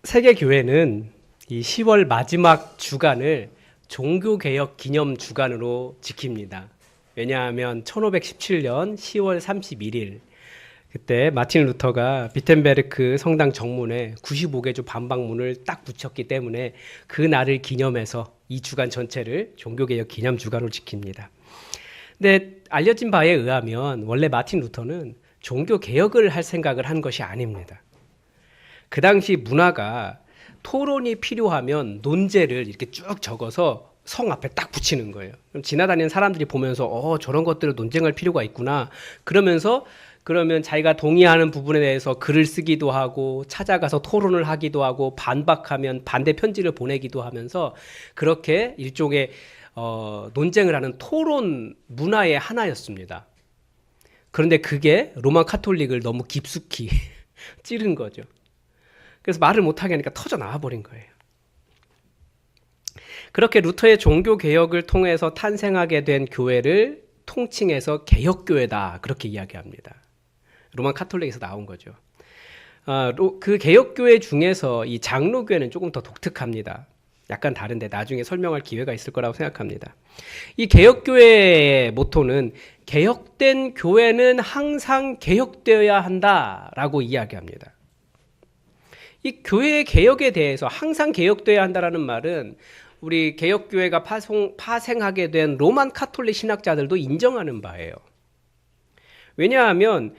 세계교회는 이 10월 마지막 주간을 종교개혁 기념 주간으로 지킵니다. 왜냐하면 1517년 10월 31일 그때 마틴 루터가 비텐베르크 성당 정문에 95개조 반박문을 딱 붙였기 때문에 그 날을 기념해서 이 주간 전체를 종교개혁 기념 주간으로 지킵니다. 근데 알려진 바에 의하면 원래 마틴 루터는 종교개혁을 할 생각을 한 것이 아닙니다. 그 당시 문화가 토론이 필요하면 논제를 이렇게 쭉 적어서 성 앞에 딱 붙이는 거예요. 그럼 지나다니는 사람들이 보면서 저런 것들을 논쟁할 필요가 있구나. 그러면 자기가 동의하는 부분에 대해서 글을 쓰기도 하고 찾아가서 토론을 하기도 하고 반박하면 반대 편지를 보내기도 하면서 그렇게 일종의 논쟁을 하는 토론 문화의 하나였습니다. 그런데 그게 로마 카톨릭을 너무 깊숙이 찌른 거죠. 그래서 말을 못하게 하니까 터져 나와버린 거예요. 그렇게 루터의 종교개혁을 통해서 탄생하게 된 교회를 통칭해서 개혁교회다 그렇게 이야기합니다. 로마 카톨릭에서 나온 거죠. 그 개혁교회 중에서 이 장로교회는 조금 더 독특합니다. 약간 다른데 나중에 설명할 기회가 있을 거라고 생각합니다. 이 개혁교회의 모토는 개혁된 교회는 항상 개혁되어야 한다라고 이야기합니다. 이 교회의 개혁에 대해서 항상 개혁되어야 한다라는 말은 우리 개혁교회가 파생하게 된 로만 카톨릭 신학자들도 인정하는 바예요. 왜냐하면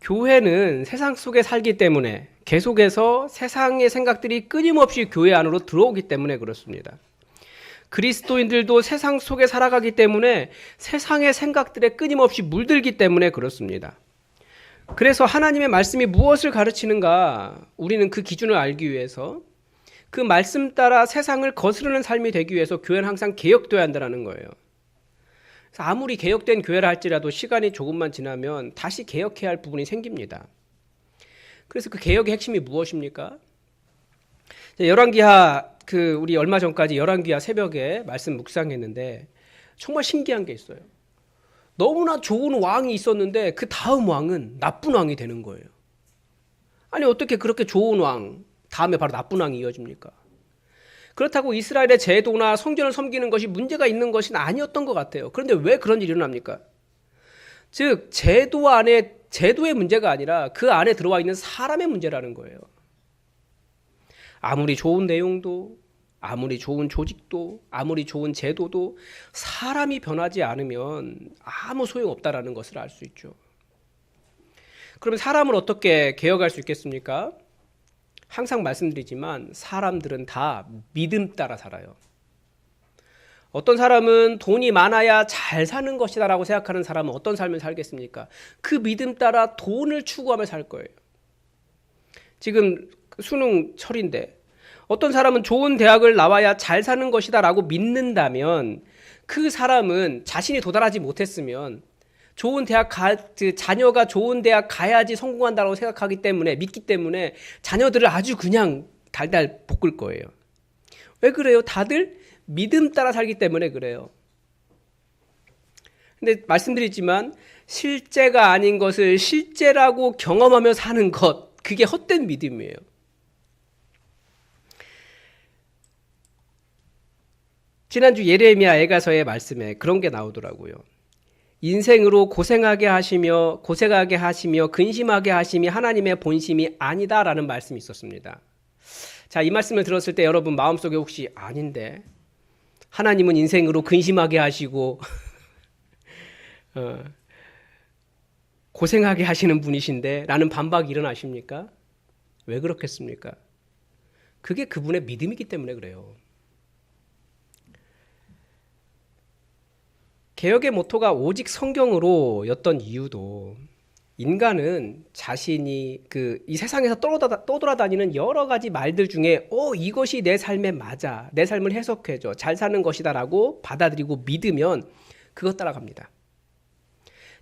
교회는 세상 속에 살기 때문에 계속해서 세상의 생각들이 끊임없이 교회 안으로 들어오기 때문에 그렇습니다. 그리스도인들도 세상 속에 살아가기 때문에 세상의 생각들에 끊임없이 물들기 때문에 그렇습니다. 그래서 하나님의 말씀이 무엇을 가르치는가 우리는 그 기준을 알기 위해서 그 말씀 따라 세상을 거스르는 삶이 되기 위해서 교회는 항상 개혁되어야 한다는 거예요. 그래서 아무리 개혁된 교회라 할지라도 시간이 조금만 지나면 다시 개혁해야 할 부분이 생깁니다. 그래서 그 개혁의 핵심이 무엇입니까? 열왕기하 우리 얼마 전까지 열왕기하 새벽에 말씀 묵상했는데 정말 신기한 게 있어요. 너무나 좋은 왕이 있었는데 그 다음 왕은 나쁜 왕이 되는 거예요. 아니 어떻게 그렇게 좋은 왕 다음에 바로 나쁜 왕이 이어집니까? 그렇다고 이스라엘의 제도나 성전을 섬기는 것이 문제가 있는 것은 아니었던 것 같아요. 그런데 왜 그런 일이 일어납니까? 즉 제도의 문제가 아니라 그 안에 들어와 있는 사람의 문제라는 거예요. 아무리 좋은 내용도 아무리 좋은 조직도 아무리 좋은 제도도 사람이 변하지 않으면 아무 소용없다라는 것을 알 수 있죠. 그러면 사람을 어떻게 개혁할 수 있겠습니까? 항상 말씀드리지만 사람들은 다 믿음 따라 살아요. 어떤 사람은 돈이 많아야 잘 사는 것이다 라고 생각하는 사람은 어떤 삶을 살겠습니까? 그 믿음 따라 돈을 추구하며 살 거예요. 지금 수능철인데 어떤 사람은 좋은 대학을 나와야 잘 사는 것이다 라고 믿는다면 그 사람은 자신이 도달하지 못했으면 좋은 대학 자녀가 좋은 대학 가야지 성공한다고 생각하기 때문에 믿기 때문에 자녀들을 아주 그냥 달달 볶을 거예요. 왜 그래요? 다들 믿음 따라 살기 때문에 그래요. 근데 말씀드리지만 실제가 아닌 것을 실제라고 경험하며 사는 것 그게 헛된 믿음이에요. 지난주 예레미야 애가서의 말씀에 그런 게 나오더라고요. 인생으로 고생하게 하시며 근심하게 하심이 하나님의 본심이 아니다라는 말씀이 있었습니다. 자, 이 말씀을 들었을 때 여러분 마음속에 혹시 아닌데 하나님은 인생으로 근심하게 하시고 고생하게 하시는 분이신데 라는 반박이 일어나십니까? 왜 그렇겠습니까? 그게 그분의 믿음이기 때문에 그래요. 개혁의 모토가 오직 성경으로 였던 이유도 인간은 자신이 이 세상에서 떠돌아다니는 여러 가지 말들 중에 이것이 내 삶에 맞아, 내 삶을 해석해줘, 잘 사는 것이다 라고 받아들이고 믿으면 그것 따라갑니다.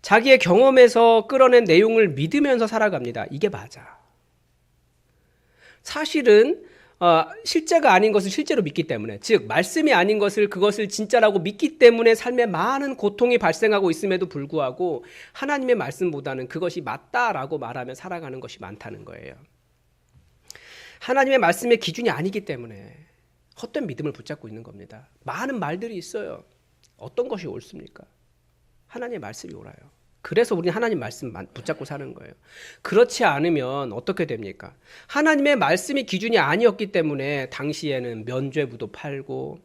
자기의 경험에서 끌어낸 내용을 믿으면서 살아갑니다. 이게 맞아. 사실은 실제가 아닌 것을 실제로 믿기 때문에, 즉 말씀이 아닌 것을 그것을 진짜라고 믿기 때문에 삶에 많은 고통이 발생하고 있음에도 불구하고 하나님의 말씀보다는 그것이 맞다라고 말하며 살아가는 것이 많다는 거예요. 하나님의 말씀의 기준이 아니기 때문에 헛된 믿음을 붙잡고 있는 겁니다. 많은 말들이 있어요. 어떤 것이 옳습니까? 하나님의 말씀이 옳아요. 그래서 우리는 하나님 말씀 붙잡고 사는 거예요. 그렇지 않으면 어떻게 됩니까? 하나님의 말씀이 기준이 아니었기 때문에 당시에는 면죄부도 팔고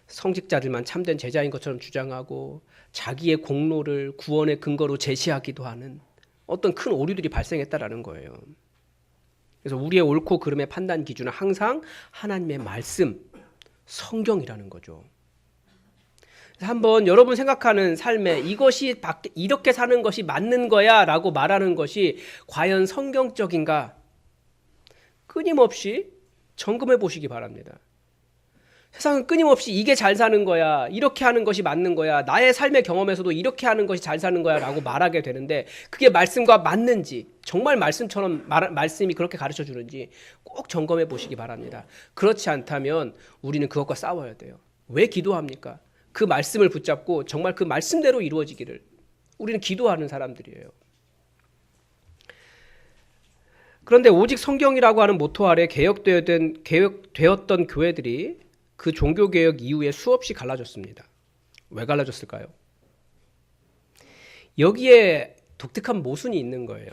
성직자들만 참된 제자인 것처럼 주장하고 자기의 공로를 구원의 근거로 제시하기도 하는 어떤 큰 오류들이 발생했다라는 거예요. 그래서 우리의 옳고 그름의 판단 기준은 항상 하나님의 말씀, 성경이라는 거죠. 한번 여러분 생각하는 삶에 이것이 이렇게 사는 것이 맞는 거야 라고 말하는 것이 과연 성경적인가? 끊임없이 점검해 보시기 바랍니다. 세상은 끊임없이 이게 잘 사는 거야, 이렇게 하는 것이 맞는 거야, 나의 삶의 경험에서도 이렇게 하는 것이 잘 사는 거야 라고 말하게 되는데 그게 말씀과 맞는지, 정말 말씀처럼 말씀이 그렇게 가르쳐 주는지 꼭 점검해 보시기 바랍니다. 그렇지 않다면 우리는 그것과 싸워야 돼요. 왜 기도합니까? 그 말씀을 붙잡고 정말 그 말씀대로 이루어지기를. 우리는 기도하는 사람들이에요. 그런데 오직 성경이라고 하는 모토 아래 개혁되었던 교회들이 그 종교개혁 이후에 수없이 갈라졌습니다. 왜 갈라졌을까요? 여기에 독특한 모순이 있는 거예요.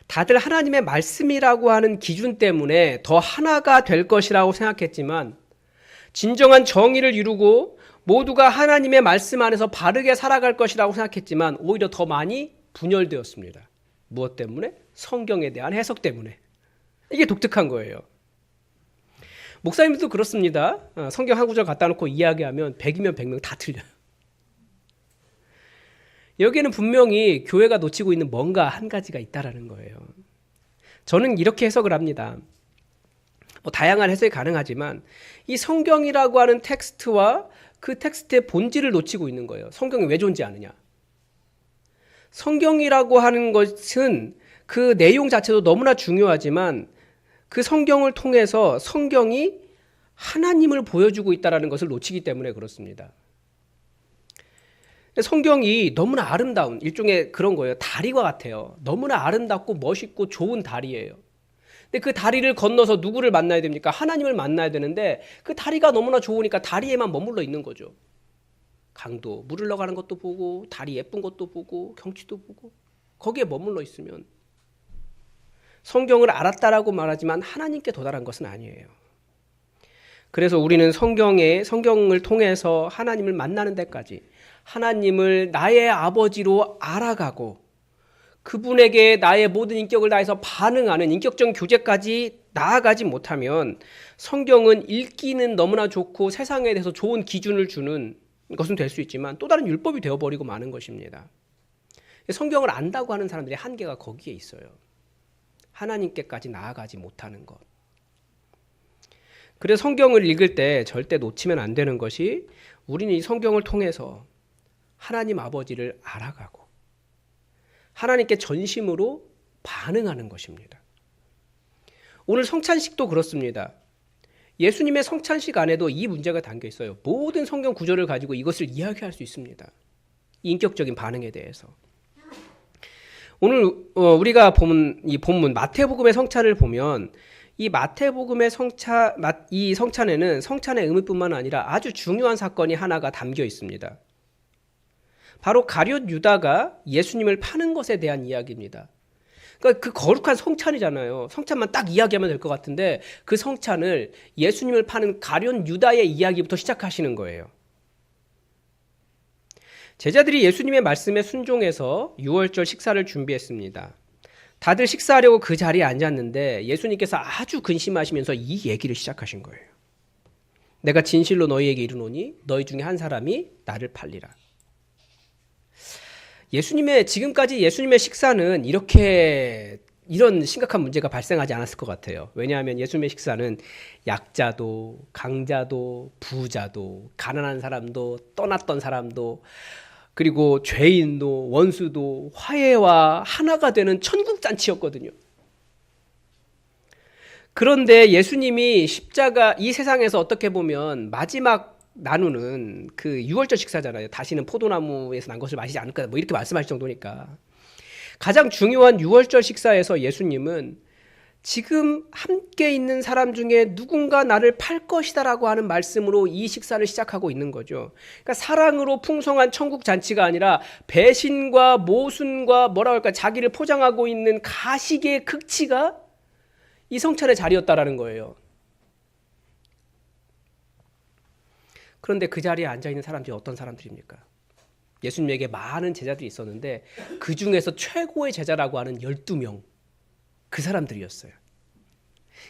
다들 하나님의 말씀이라고 하는 기준 때문에 더 하나가 될 것이라고 생각했지만 진정한 정의를 이루고 모두가 하나님의 말씀 안에서 바르게 살아갈 것이라고 생각했지만 오히려 더 많이 분열되었습니다. 무엇 때문에? 성경에 대한 해석 때문에. 이게 독특한 거예요. 목사님들도 그렇습니다. 성경 한 구절 갖다 놓고 이야기하면 100이면 100명 다 틀려요. 여기에는 분명히 교회가 놓치고 있는 뭔가 한 가지가 있다라는 거예요. 저는 이렇게 해석을 합니다. 다양한 해석이 가능하지만 이 성경이라고 하는 텍스트와 그 텍스트의 본질을 놓치고 있는 거예요. 성경이 왜 존재하느냐? 성경이라고 하는 것은 그 내용 자체도 너무나 중요하지만 그 성경을 통해서 성경이 하나님을 보여주고 있다는 것을 놓치기 때문에 그렇습니다. 성경이 너무나 아름다운 일종의 그런 거예요. 다리와 같아요. 너무나 아름답고 멋있고 좋은 다리예요. 근데 그 다리를 건너서 누구를 만나야 됩니까? 하나님을 만나야 되는데 그 다리가 너무나 좋으니까 다리에만 머물러 있는 거죠. 강도, 물 흘러가는 것도 보고 다리 예쁜 것도 보고 경치도 보고 거기에 머물러 있으면 성경을 알았다라고 말하지만 하나님께 도달한 것은 아니에요. 그래서 우리는 성경을 통해서 하나님을 만나는 데까지 하나님을 나의 아버지로 알아가고 그분에게 나의 모든 인격을 다해서 반응하는 인격적 교제까지 나아가지 못하면 성경은 읽기는 너무나 좋고 세상에 대해서 좋은 기준을 주는 것은 될 수 있지만 또 다른 율법이 되어버리고 마는 것입니다. 성경을 안다고 하는 사람들의 한계가 거기에 있어요. 하나님께까지 나아가지 못하는 것. 그래서 성경을 읽을 때 절대 놓치면 안 되는 것이 우리는 이 성경을 통해서 하나님 아버지를 알아가고 하나님께 전심으로 반응하는 것입니다. 오늘 성찬식도 그렇습니다. 예수님의 성찬식 안에도 이 문제가 담겨 있어요. 모든 성경 구절을 가지고 이것을 이야기할 수 있습니다. 인격적인 반응에 대해서. 오늘 우리가 본 이 본문 마태복음의 성찬을 보면 이 마태복음의 이 성찬에는 성찬의 의미뿐만 아니라 아주 중요한 사건이 하나가 담겨 있습니다. 바로 가룟 유다가 예수님을 파는 것에 대한 이야기입니다. 그러니까 그 거룩한 성찬이잖아요. 성찬만 딱 이야기하면 될 것 같은데 그 성찬을 예수님을 파는 가룟 유다의 이야기부터 시작하시는 거예요. 제자들이 예수님의 말씀에 순종해서 유월절 식사를 준비했습니다. 다들 식사하려고 그 자리에 앉았는데 예수님께서 아주 근심하시면서 이 얘기를 시작하신 거예요. 내가 진실로 너희에게 이르노니 너희 중에 한 사람이 나를 팔리라. 지금까지 예수님의 식사는 이런 심각한 문제가 발생하지 않았을 것 같아요. 왜냐하면 예수님의 식사는 약자도, 강자도, 부자도, 가난한 사람도, 떠났던 사람도, 그리고 죄인도, 원수도 화해와 하나가 되는 천국잔치였거든요. 그런데 예수님이 이 세상에서 어떻게 보면 마지막 나누는 그 유월절 식사잖아요. 다시는 포도나무에서 난 것을 마시지 않을 거다. 이렇게 말씀하실 정도니까. 가장 중요한 유월절 식사에서 예수님은 지금 함께 있는 사람 중에 누군가 나를 팔 것이다라고 하는 말씀으로 이 식사를 시작하고 있는 거죠. 그러니까 사랑으로 풍성한 천국 잔치가 아니라 배신과 모순과 뭐라고 할까, 자기를 포장하고 있는 가식의 극치가 이 성찬의 자리였다라는 거예요. 그런데 그 자리에 앉아있는 사람들이 어떤 사람들입니까? 예수님에게 많은 제자들이 있었는데 그 중에서 최고의 제자라고 하는 12명, 그 사람들이었어요.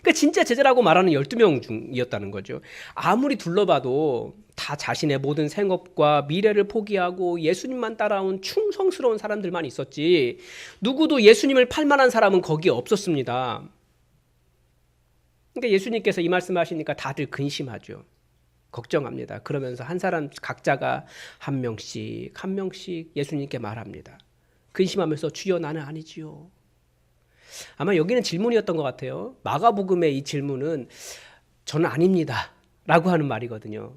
그러니까 진짜 제자라고 말하는 12명 중이었다는 거죠. 아무리 둘러봐도 다 자신의 모든 생업과 미래를 포기하고 예수님만 따라온 충성스러운 사람들만 있었지, 누구도 예수님을 팔 만한 사람은 거기에 없었습니다. 그러니까 예수님께서 이 말씀하시니까 다들 근심하죠. 걱정합니다. 그러면서 한 사람 각자가 한 명씩 예수님께 말합니다. 근심하면서 주여 나는 아니지요. 아마 여기는 질문이었던 것 같아요. 마가복음의 이 질문은 저는 아닙니다 라고 하는 말이거든요.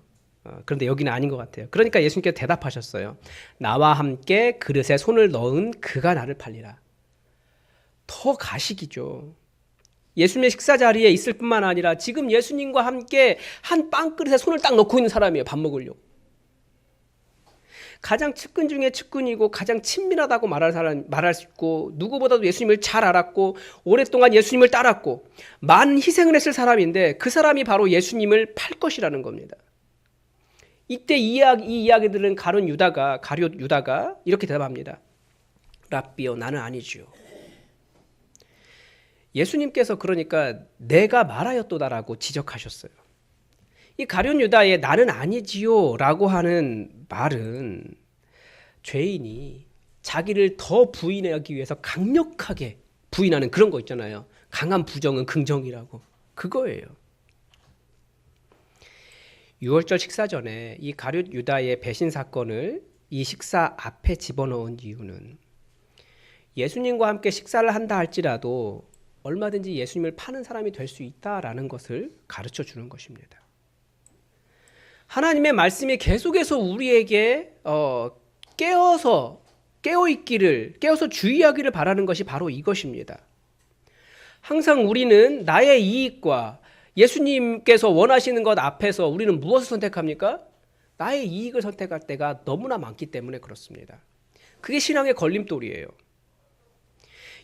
그런데 여기는 아닌 것 같아요. 그러니까 예수님께서 대답하셨어요. 나와 함께 그릇에 손을 넣은 그가 나를 팔리라. 더 가식이죠. 예수님의 식사 자리에 있을 뿐만 아니라 지금 예수님과 함께 한 빵그릇에 손을 딱 넣고 있는 사람이에요. 밥 먹으려고. 가장 측근 중에 측근이고 가장 친밀하다고 말할 수 있고, 누구보다도 예수님을 잘 알았고 오랫동안 예수님을 따랐고 많은 희생을 했을 사람인데, 그 사람이 바로 예수님을 팔 것이라는 겁니다. 이때 이 이야기들은 가룟 유다가 이렇게 대답합니다. 랍비요, 나는 아니지요. 예수님께서 그러니까 내가 말하였도다라고 지적하셨어요. 이 가룟 유다의 나는 아니지요 라고 하는 말은 죄인이 자기를 더 부인하기 위해서 강력하게 부인하는 그런 거 있잖아요. 강한 부정은 긍정이라고. 그거예요. 유월절 식사 전에 이 가룟 유다의 배신 사건을 이 식사 앞에 집어넣은 이유는, 예수님과 함께 식사를 한다 할지라도 얼마든지 예수님을 파는 사람이 될 수 있다라는 것을 가르쳐 주는 것입니다. 하나님의 말씀이 계속해서 우리에게 깨어서 주의하기를 바라는 것이 바로 이것입니다. 항상 우리는 나의 이익과 예수님께서 원하시는 것 앞에서 우리는 무엇을 선택합니까? 나의 이익을 선택할 때가 너무나 많기 때문에 그렇습니다. 그게 신앙의 걸림돌이에요.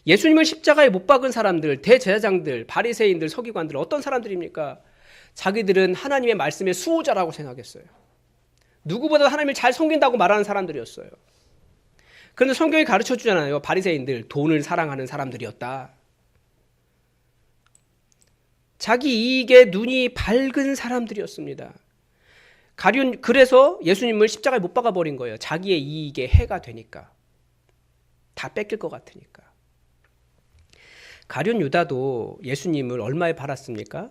예수님을 십자가에 못 박은 사람들, 대제사장들, 바리새인들, 서기관들 어떤 사람들입니까? 자기들은 하나님의 말씀의 수호자라고 생각했어요. 누구보다 하나님을 잘 섬긴다고 말하는 사람들이었어요. 그런데 성경이 가르쳐 주잖아요. 바리새인들 돈을 사랑하는 사람들이었다. 자기 이익에 눈이 밝은 사람들이었습니다. 그래서 예수님을 십자가에 못 박아버린 거예요. 자기의 이익에 해가 되니까. 다 뺏길 것 같으니까. 가룟 유다도 예수님을 얼마에 팔았습니까?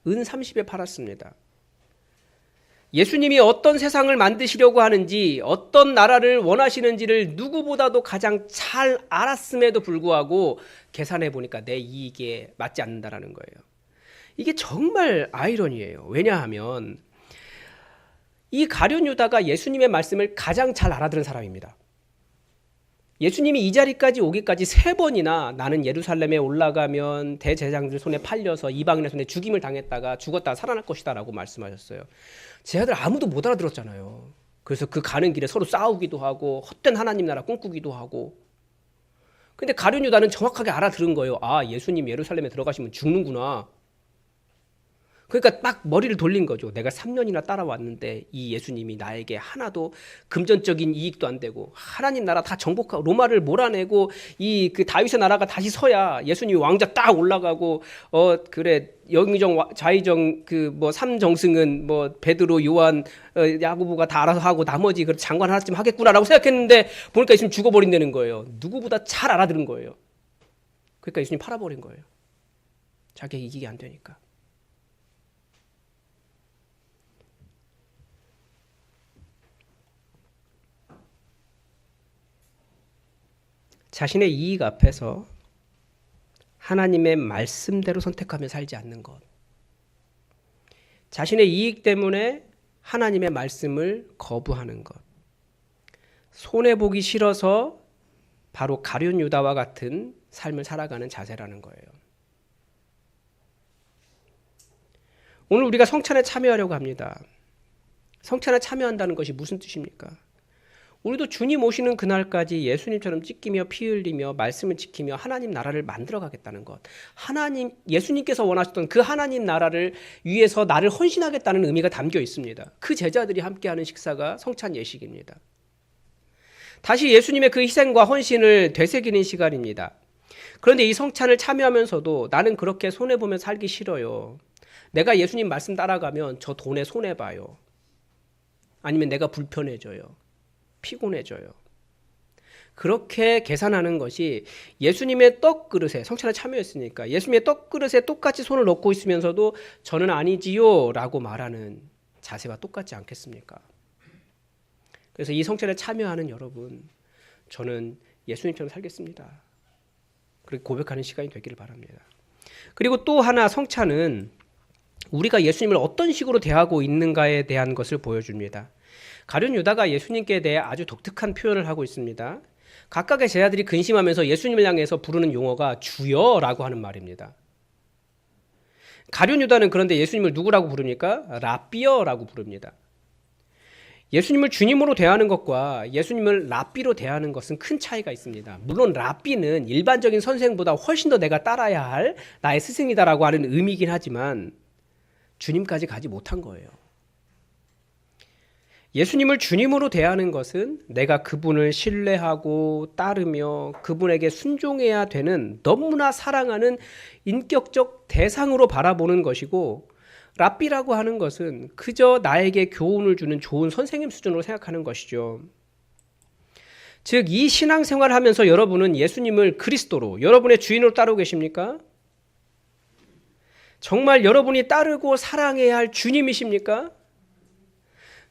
은 30에 팔았습니다. 예수님이 어떤 세상을 만드시려고 하는지, 어떤 나라를 원하시는지를 누구보다도 가장 잘 알았음에도 불구하고 계산해 보니까 내 이익에 맞지 않는다라는 거예요. 이게 정말 아이러니예요. 왜냐하면 이 가룟 유다가 예수님의 말씀을 가장 잘 알아들은 사람입니다. 예수님이 이 자리까지 오기까지 3번이나 나는 예루살렘에 올라가면 대제사장들 손에 팔려서 이방인의 손에 죽임을 당했다가 죽었다가 살아날 것이다 라고 말씀하셨어요. 제자들 아무도 못 알아들었잖아요. 그래서 그 가는 길에 서로 싸우기도 하고 헛된 하나님 나라 꿈꾸기도 하고. 근데 가룟 유다는 정확하게 알아들은 거예요. 아, 예수님 예루살렘에 들어가시면 죽는구나. 그러니까 딱 머리를 돌린 거죠. 내가 3년이나 따라왔는데 이 예수님이 나에게 하나도 금전적인 이익도 안 되고 하나님 나라 다 정복하고 로마를 몰아내고 이 그 다윗의 나라가 다시 서야 예수님이 왕자 딱 올라가고 그래 영의정 좌의정 그 뭐 삼정승은 뭐 베드로 요한 야고보가 다 알아서 하고 나머지 그 장관 하나쯤 하겠구나라고 생각했는데 보니까 예수님 죽어버린다는 거예요. 누구보다 잘 알아들은 거예요. 그러니까 예수님 팔아버린 거예요. 자기 이익이 안 되니까. 자신의 이익 앞에서 하나님의 말씀대로 선택하며 살지 않는 것. 자신의 이익 때문에 하나님의 말씀을 거부하는 것. 손해보기 싫어서 바로 가룟 유다와 같은 삶을 살아가는 자세라는 거예요. 오늘 우리가 성찬에 참여하려고 합니다. 성찬에 참여한다는 것이 무슨 뜻입니까? 우리도 주님 오시는 그날까지 예수님처럼 찢기며 피 흘리며 말씀을 지키며 하나님 나라를 만들어 가겠다는 것. 예수님께서 원하셨던 그 하나님 나라를 위해서 나를 헌신하겠다는 의미가 담겨 있습니다. 그 제자들이 함께하는 식사가 성찬 예식입니다. 다시 예수님의 그 희생과 헌신을 되새기는 시간입니다. 그런데 이 성찬을 참여하면서도 나는 그렇게 손해보며 살기 싫어요. 내가 예수님 말씀 따라가면 저 돈에 손해봐요. 아니면 내가 불편해져요. 피곤해져요. 그렇게 계산하는 것이 예수님의 떡그릇에, 성찬에 참여했으니까 예수님의 떡그릇에 똑같이 손을 넣고 있으면서도 저는 아니지요 라고 말하는 자세와 똑같지 않겠습니까? 그래서 이 성찬에 참여하는 여러분, 저는 예수님처럼 살겠습니다. 그렇게 고백하는 시간이 되기를 바랍니다. 그리고 또 하나, 성찬은 우리가 예수님을 어떤 식으로 대하고 있는가에 대한 것을 보여줍니다. 가룟 유다가 예수님께 대해 아주 독특한 표현을 하고 있습니다. 각각의 제자들이 근심하면서 예수님을 향해서 부르는 용어가 주여라고 하는 말입니다. 가룟 유다는 그런데 예수님을 누구라고 부릅니까? 랍비여라고 부릅니다. 예수님을 주님으로 대하는 것과 예수님을 랍비로 대하는 것은 큰 차이가 있습니다. 물론 랍비는 일반적인 선생보다 훨씬 더 내가 따라야 할 나의 스승이다라고 하는 의미이긴 하지만 주님까지 가지 못한 거예요. 예수님을 주님으로 대하는 것은 내가 그분을 신뢰하고 따르며 그분에게 순종해야 되는 너무나 사랑하는 인격적 대상으로 바라보는 것이고, 랍비라고 하는 것은 그저 나에게 교훈을 주는 좋은 선생님 수준으로 생각하는 것이죠. 즉, 이 신앙생활을 하면서 여러분은 예수님을 그리스도로, 여러분의 주인으로 따르고 계십니까? 정말 여러분이 따르고 사랑해야 할 주님이십니까?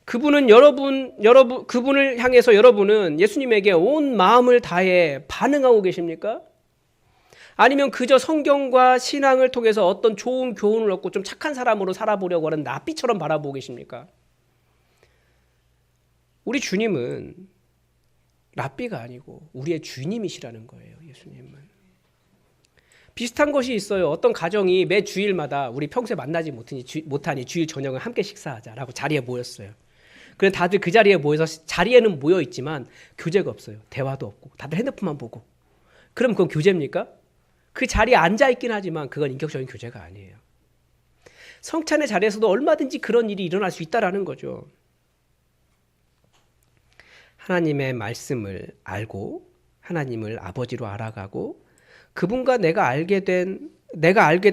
그분은 그분을 향해서 여러분은 예수님에게 온 마음을 다해 반응하고 계십니까? 아니면 그저 성경과 신앙을 통해서 어떤 좋은 교훈을 얻고 좀 착한 사람으로 살아보려고 하는 랍비처럼 바라보고 계십니까? 우리 주님은 랍비가 아니고 우리의 주님이시라는 거예요. 예수님은. 비슷한 것이 있어요. 어떤 가정이 매 주일마다 우리 평소에 만나지 못하니 주일 저녁을 함께 식사하자라고 자리에 모였어요. 그런데 다들 그 자리에 모여서 자리에는 모여 있지만 교제가 없어요. 대화도 없고 다들 핸드폰만 보고. 그럼 그건 교제입니까? 그 자리에 앉아 있긴 하지만 그건 인격적인 교제가 아니에요. 성찬의 자리에서도 얼마든지 그런 일이 일어날 수 있다라는 거죠. 하나님의 말씀을 알고 하나님을 아버지로 알아가고 그분과 내가 알게 된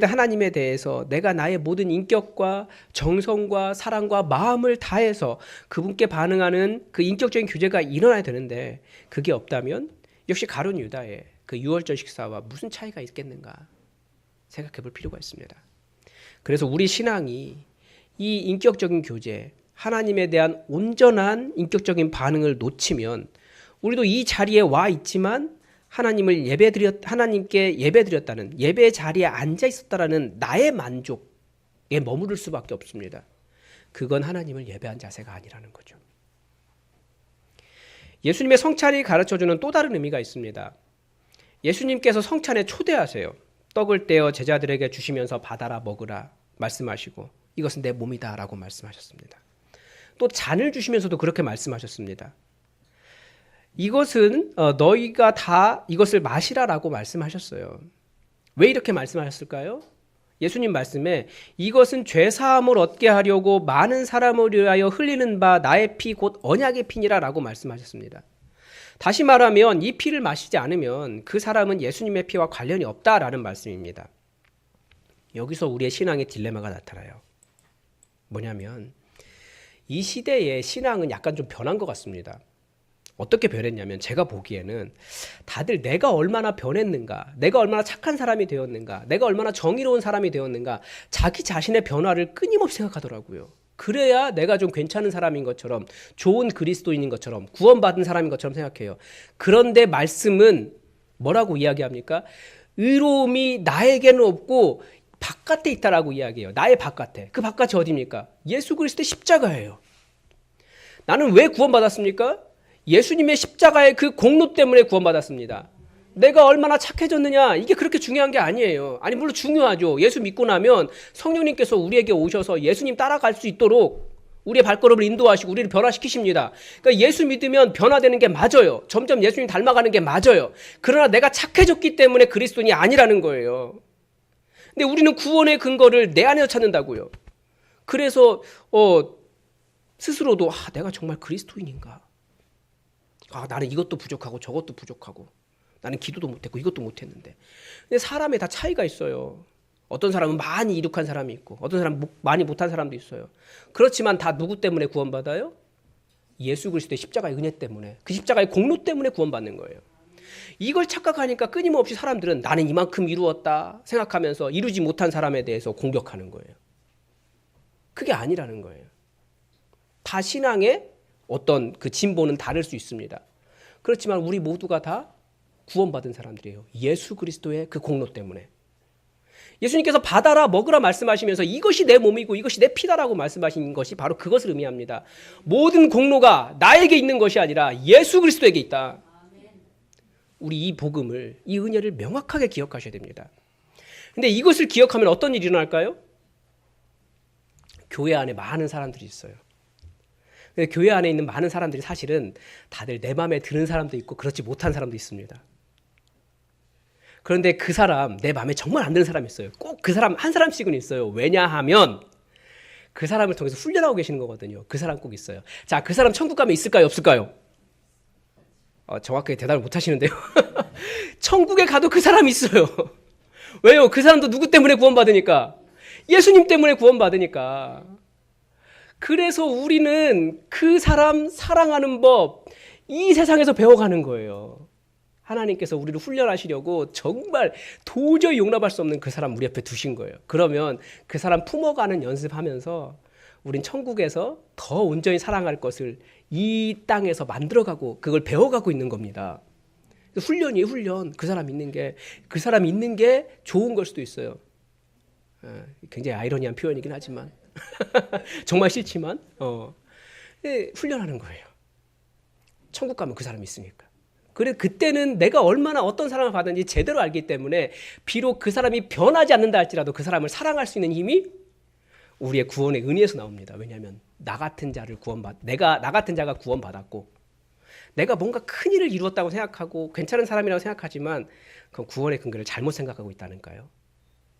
하나님에 대해서 내가 나의 모든 인격과 정성과 사랑과 마음을 다해서 그분께 반응하는 그 인격적인 교제가 일어나야 되는데, 그게 없다면 역시 가룟 유다의 그 유월절 식사와 무슨 차이가 있겠는가 생각해 볼 필요가 있습니다. 그래서 우리 신앙이 이 인격적인 교제, 하나님에 대한 온전한 인격적인 반응을 놓치면 우리도 이 자리에 와 있지만 하나님께 예배드렸다는, 예배 자리에 앉아 있었다라는 나의 만족에 머무를 수밖에 없습니다. 그건 하나님을 예배한 자세가 아니라는 거죠. 예수님의 성찬이 가르쳐주는 또 다른 의미가 있습니다. 예수님께서 성찬에 초대하세요. 떡을 떼어 제자들에게 주시면서 받아라 먹으라 말씀하시고 이것은 내 몸이다 라고 말씀하셨습니다. 또 잔을 주시면서도 그렇게 말씀하셨습니다. 이것은 너희가 다 이것을 마시라라고 말씀하셨어요. 왜 이렇게 말씀하셨을까요? 예수님 말씀에 이것은 죄사함을 얻게 하려고 많은 사람을 위하여 흘리는 바 나의 피 곧 언약의 피니라 라고 말씀하셨습니다. 다시 말하면 이 피를 마시지 않으면 그 사람은 예수님의 피와 관련이 없다라는 말씀입니다. 여기서 우리의 신앙의 딜레마가 나타나요. 뭐냐면 이 시대의 신앙은 약간 좀 변한 것 같습니다. 어떻게 변했냐면 제가 보기에는 다들 내가 얼마나 변했는가, 내가 얼마나 착한 사람이 되었는가, 내가 얼마나 정의로운 사람이 되었는가 자기 자신의 변화를 끊임없이 생각하더라고요. 그래야 내가 좀 괜찮은 사람인 것처럼, 좋은 그리스도인인 것처럼, 구원받은 사람인 것처럼 생각해요. 그런데 말씀은 뭐라고 이야기합니까? 의로움이 나에게는 없고 바깥에 있다라고 이야기해요. 나의 바깥에. 그 바깥이 어디입니까? 예수 그리스도의 십자가예요. 나는 왜 구원받았습니까? 예수님의 십자가의 그 공로 때문에 구원받았습니다. 내가 얼마나 착해졌느냐 이게 그렇게 중요한 게 아니에요. 아니 물론 중요하죠. 예수 믿고 나면 성령님께서 우리에게 오셔서 예수님 따라갈 수 있도록 우리의 발걸음을 인도하시고 우리를 변화시키십니다. 그러니까 예수 믿으면 변화되는 게 맞아요. 점점 예수님 닮아가는 게 맞아요. 그러나 내가 착해졌기 때문에 그리스도인이 아니라는 거예요. 근데 우리는 구원의 근거를 내 안에서 찾는다고요. 그래서 스스로도 내가 정말 그리스도인인가? 나는 이것도 부족하고 저것도 부족하고 나는 기도도 못했고 이것도 못했는데. 근데 사람에 다 차이가 있어요. 어떤 사람은 많이 이룩한 사람이 있고 어떤 사람은 많이 못한 사람도 있어요. 그렇지만 다 누구 때문에 구원받아요? 예수 그리스도의 십자가의 은혜 때문에, 그 십자가의 공로 때문에 구원받는 거예요. 이걸 착각하니까 끊임없이 사람들은 나는 이만큼 이루었다 생각하면서 이루지 못한 사람에 대해서 공격하는 거예요. 그게 아니라는 거예요. 다 신앙의 어떤 그 진보는 다를 수 있습니다. 그렇지만 우리 모두가 다 구원받은 사람들이에요. 예수 그리스도의 그 공로 때문에. 예수님께서 받아라 먹으라 말씀하시면서 이것이 내 몸이고 이것이 내 피다라고 말씀하신 것이 바로 그것을 의미합니다. 모든 공로가 나에게 있는 것이 아니라 예수 그리스도에게 있다. 우리 이 복음을, 이 은혜를 명확하게 기억하셔야 됩니다. 근데 이것을 기억하면 어떤 일이 일어날까요? 교회 안에 많은 사람들이 있어요. 교회 안에 있는 많은 사람들이 사실은 다들 내 마음에 드는 사람도 있고 그렇지 못한 사람도 있습니다. 그런데 그 사람, 내 마음에 정말 안 드는 사람이 있어요. 꼭 그 사람 한 사람씩은 있어요. 왜냐하면 그 사람을 통해서 훈련하고 계시는 거거든요. 그 사람 꼭 있어요. 자, 그 사람 천국 가면 있을까요? 없을까요? 정확하게 대답을 못 하시는데요. 천국에 가도 그 사람이 있어요. 왜요? 그 사람도 누구 때문에 구원받으니까? 예수님 때문에 구원받으니까. 그래서 우리는 그 사람 사랑하는 법, 이 세상에서 배워가는 거예요. 하나님께서 우리를 훈련하시려고 정말 도저히 용납할 수 없는 그 사람 우리 옆에 두신 거예요. 그러면 그 사람 품어가는 연습하면서 우린 천국에서 더 온전히 사랑할 것을 이 땅에서 만들어가고 그걸 배워가고 있는 겁니다. 훈련이에요, 훈련. 그 사람 있는 게 좋은 걸 수도 있어요. 굉장히 아이러니한 표현이긴 하지만 정말 싫지만 훈련하는 거예요. 천국 가면 그 사람이 있으니까. 그래 그때는 내가 얼마나 어떤 사랑을 받았는지 제대로 알기 때문에 비록 그 사람이 변하지 않는다 할지라도 그 사람을 사랑할 수 있는 힘이 우리의 구원의 은혜에서 나옵니다. 왜냐하면 나 같은 자가 구원받았고 내가 뭔가 큰 일을 이루었다고 생각하고 괜찮은 사람이라고 생각하지만 그 구원의 근거를 잘못 생각하고 있다니까요.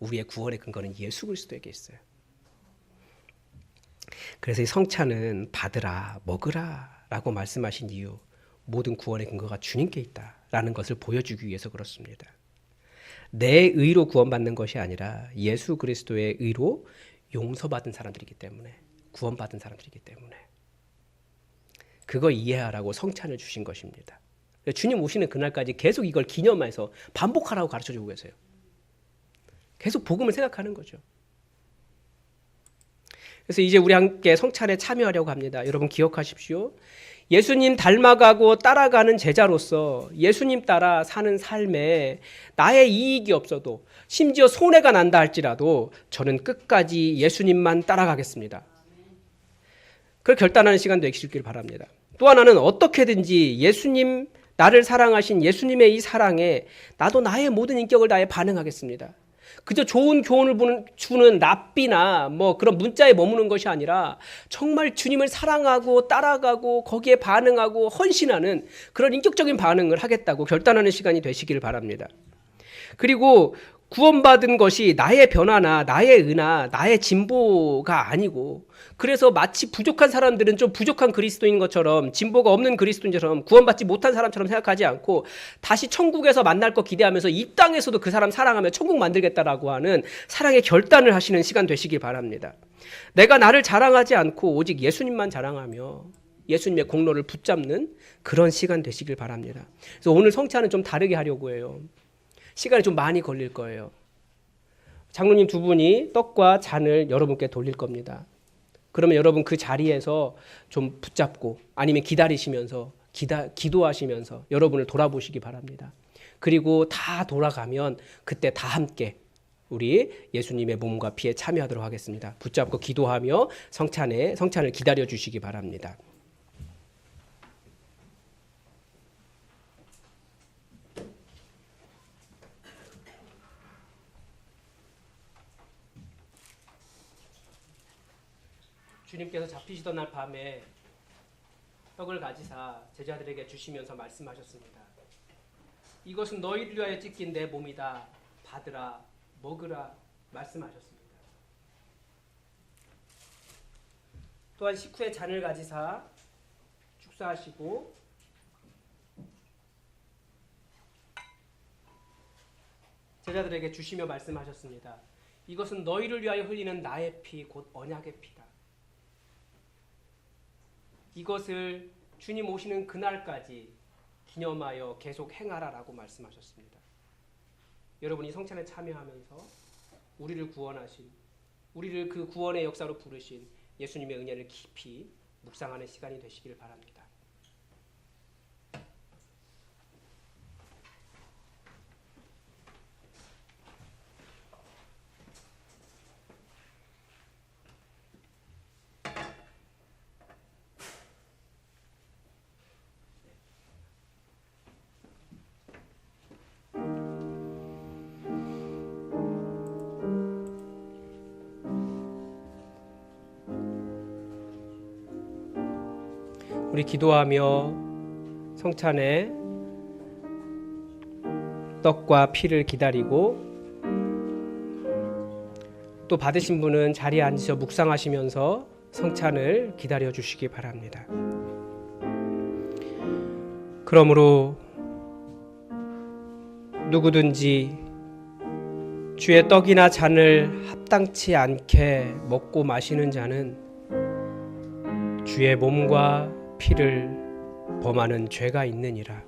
우리의 구원의 근거는 예수 그리스도에게 있어요. 그래서 이 성찬은 받으라 먹으라 라고 말씀하신 이유, 모든 구원의 근거가 주님께 있다라는 것을 보여주기 위해서 그렇습니다. 내 의로 구원받는 것이 아니라 예수 그리스도의 의로 용서받은 사람들이기 때문에, 구원받은 사람들이기 때문에 그거 이해하라고 성찬을 주신 것입니다. 주님 오시는 그날까지 계속 이걸 기념해서 반복하라고 가르쳐주고 계세요. 계속 복음을 생각하는 거죠. 그래서 이제 우리 함께 성찬에 참여하려고 합니다. 여러분 기억하십시오. 예수님 닮아가고 따라가는 제자로서 예수님 따라 사는 삶에 나의 이익이 없어도 심지어 손해가 난다 할지라도 저는 끝까지 예수님만 따라가겠습니다. 그걸 결단하는 시간 되시길 바랍니다. 또 하나는 어떻게든지 예수님, 나를 사랑하신 예수님의 이 사랑에 나도 나의 모든 인격을 다해 반응하겠습니다. 그저 좋은 교훈을 주는 랍비나 그런 문자에 머무는 것이 아니라 정말 주님을 사랑하고 따라가고 거기에 반응하고 헌신하는 그런 인격적인 반응을 하겠다고 결단하는 시간이 되시길 바랍니다. 그리고 구원받은 것이 나의 변화나 나의 은하, 나의 진보가 아니고 그래서 마치 부족한 사람들은 좀 부족한 그리스도인 것처럼 진보가 없는 그리스도인처럼 구원받지 못한 사람처럼 생각하지 않고 다시 천국에서 만날 거 기대하면서 이 땅에서도 그 사람 사랑하며 천국 만들겠다라고 하는 사랑의 결단을 하시는 시간 되시길 바랍니다. 내가 나를 자랑하지 않고 오직 예수님만 자랑하며 예수님의 공로를 붙잡는 그런 시간 되시길 바랍니다. 그래서 오늘 성찬은 좀 다르게 하려고 해요. 시간이 좀 많이 걸릴 거예요. 장로님 두 분이 떡과 잔을 여러분께 돌릴 겁니다. 그러면 여러분 그 자리에서 좀 붙잡고 아니면 기다리시면서 기도하시면서 여러분을 돌아보시기 바랍니다. 그리고 다 돌아가면 그때 다 함께 우리 예수님의 몸과 피에 참여하도록 하겠습니다. 붙잡고 기도하며 성찬을 기다려 주시기 바랍니다. 주님께서 잡히시던 날 밤에 떡을 가지사 제자들에게 주시면서 말씀하셨습니다. 이것은 너희를 위하여 찢긴 내 몸이다. 받으라, 먹으라 말씀하셨습니다. 또한 식후에 잔을 가지사 축사하시고 제자들에게 주시며 말씀하셨습니다. 이것은 너희를 위하여 흘리는 나의 피, 곧 언약의 피다. 이것을 주님 오시는 그날까지 기념하여 계속 행하라라고 말씀하셨습니다. 여러분이 성찬에 참여하면서 우리를 구원하신, 우리를 그 구원의 역사로 부르신 예수님의 은혜를 깊이 묵상하는 시간이 되시길 바랍니다. 우리 기도하며 성찬의 떡과 피를 기다리고 또 받으신 분은 자리에 앉으셔 묵상하시면서 성찬을 기다려 주시기 바랍니다. 그러므로 누구든지 주의 떡이나 잔을 합당치 않게 먹고 마시는 자는 주의 몸과 피를 범하는 죄가 있느니라.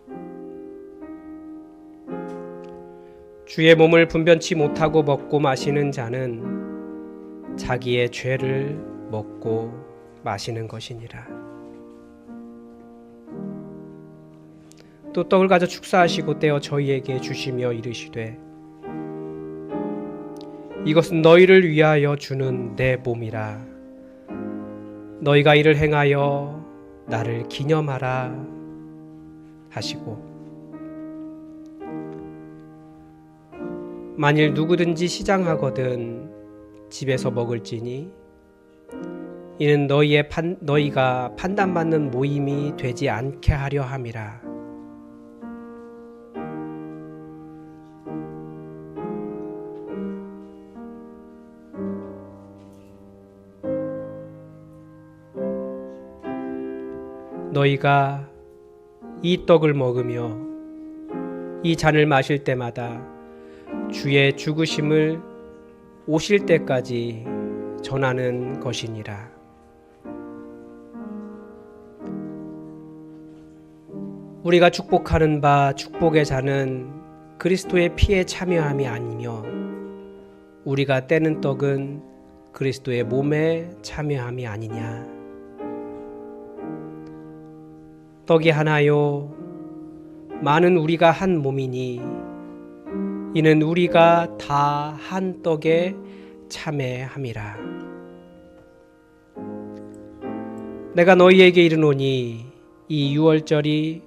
주의 몸을 분변치 못하고 먹고 마시는 자는 자기의 죄를 먹고 마시는 것이니라. 또 떡을 가져 축사하시고 떼어 저희에게 주시며 이르시되 이것은 너희를 위하여 주는 내 몸이라. 너희가 이를 행하여 나를 기념하라 하시고 만일 누구든지 시장하거든 집에서 먹을지니 이는 너희가 판단받는 모임이 되지 않게 하려 함이라. 너희가 이 떡을 먹으며 이 잔을 마실 때마다 주의 죽으심을 오실 때까지 전하는 것이니라. 우리가 축복하는 바 축복의 잔은 그리스도의 피에 참여함이 아니며 우리가 떼는 떡은 그리스도의 몸에 참여함이 아니냐. 떡이 하나요 많은 우리가 한 몸이니 이는 우리가 다 한 떡에 참여함이라. 내가 너희에게 이르노니 이 유월절이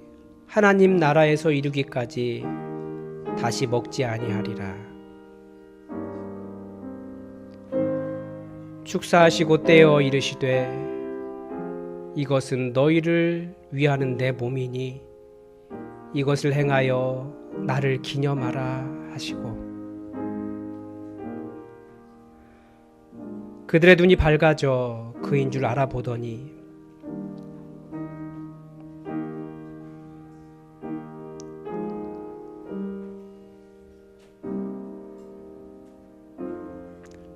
하나님 나라에서 이루기까지 다시 먹지 아니하리라. 축사하시고 떼어 이르시되 이것은 너희를 위하는 내 몸이니 이것을 행하여 나를 기념하라 하시고 그들의 눈이 밝아져 그인 줄 알아보더니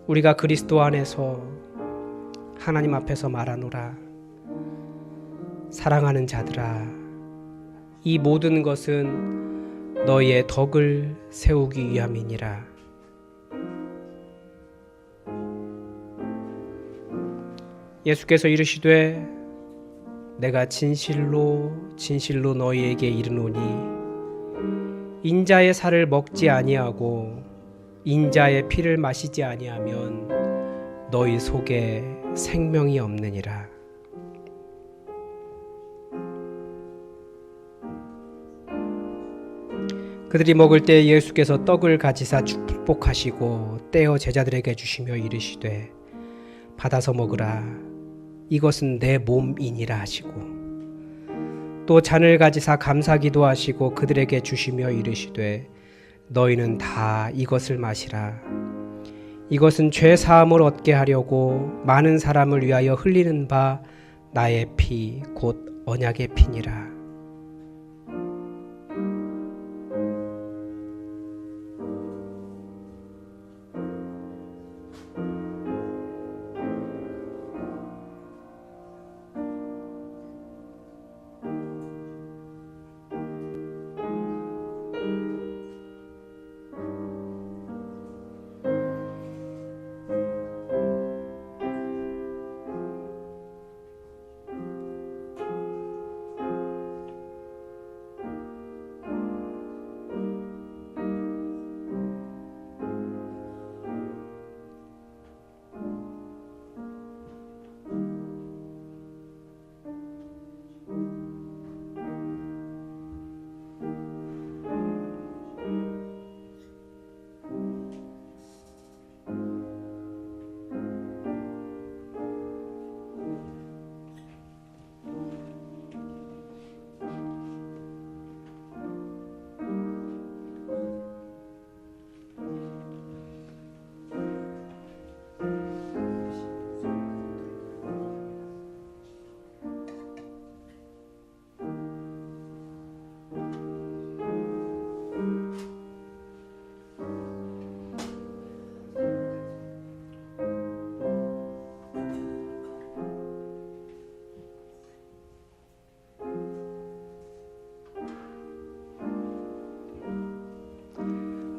우리가 그리스도 안에서 하나님 앞에서 말하노라. 사랑하는 자들아, 이 모든 것은 너희의 덕을 세우기 위함이니라. 예수께서 이르시되 내가 진실로 진실로 너희에게 이르노니 인자의 살을 먹지 아니하고 인자의 피를 마시지 아니하면 너희 속에 생명이 없느니라. 그들이 먹을 때 예수께서 떡을 가지사 축복하시고 떼어 제자들에게 주시며 이르시되 받아서 먹으라. 이것은 내 몸이니라 하시고 또 잔을 가지사 감사기도 하시고 그들에게 주시며 이르시되 너희는 다 이것을 마시라. 이것은 죄 사함을 얻게 하려고 많은 사람을 위하여 흘리는 바 나의 피 곧 언약의 피니라.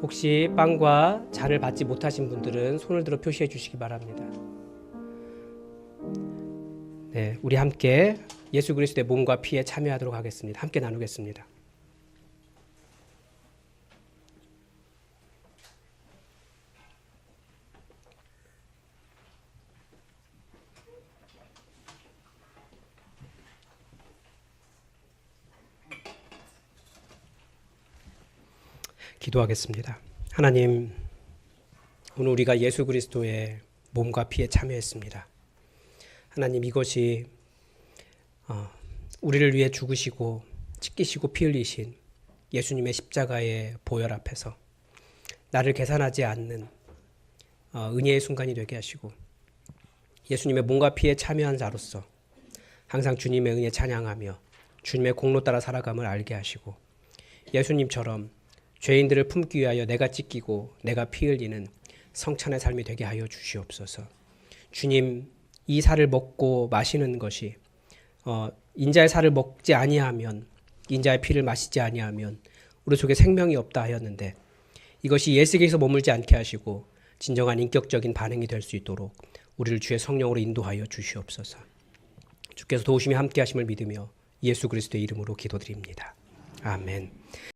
혹시 빵과 잔을 받지 못하신 분들은 손을 들어 표시해 주시기 바랍니다. 네, 우리 함께 예수 그리스도의 몸과 피에 참여하도록 하겠습니다. 함께 나누겠습니다. 기도하겠습니다. 하나님, 오늘 우리가 예수 그리스도의 몸과 피에 참여했습니다. 하나님, 이것이 우리를 위해 죽으시고 찢기시고 피 흘리신 예수님의 십자가의 보혈 앞에서 나를 계산하지 않는 은혜의 순간이 되게 하시고 예수님의 몸과 피에 참여한 자로서 항상 주님의 은혜 찬양하며 주님의 공로 따라 살아감을 알게 하시고 예수님처럼 죄인들을 품기 위하여 내가 찢기고 내가 피 흘리는 성찬의 삶이 되게 하여 주시옵소서. 주님, 이 살을 먹고 마시는 것이 인자의 살을 먹지 아니하면, 인자의 피를 마시지 아니하면 우리 속에 생명이 없다 하였는데 이것이 예수께서 머물지 않게 하시고 진정한 인격적인 반응이 될 수 있도록 우리를 주의 성령으로 인도하여 주시옵소서. 주께서 도우심이 함께 하심을 믿으며 예수 그리스도의 이름으로 기도드립니다. 아멘.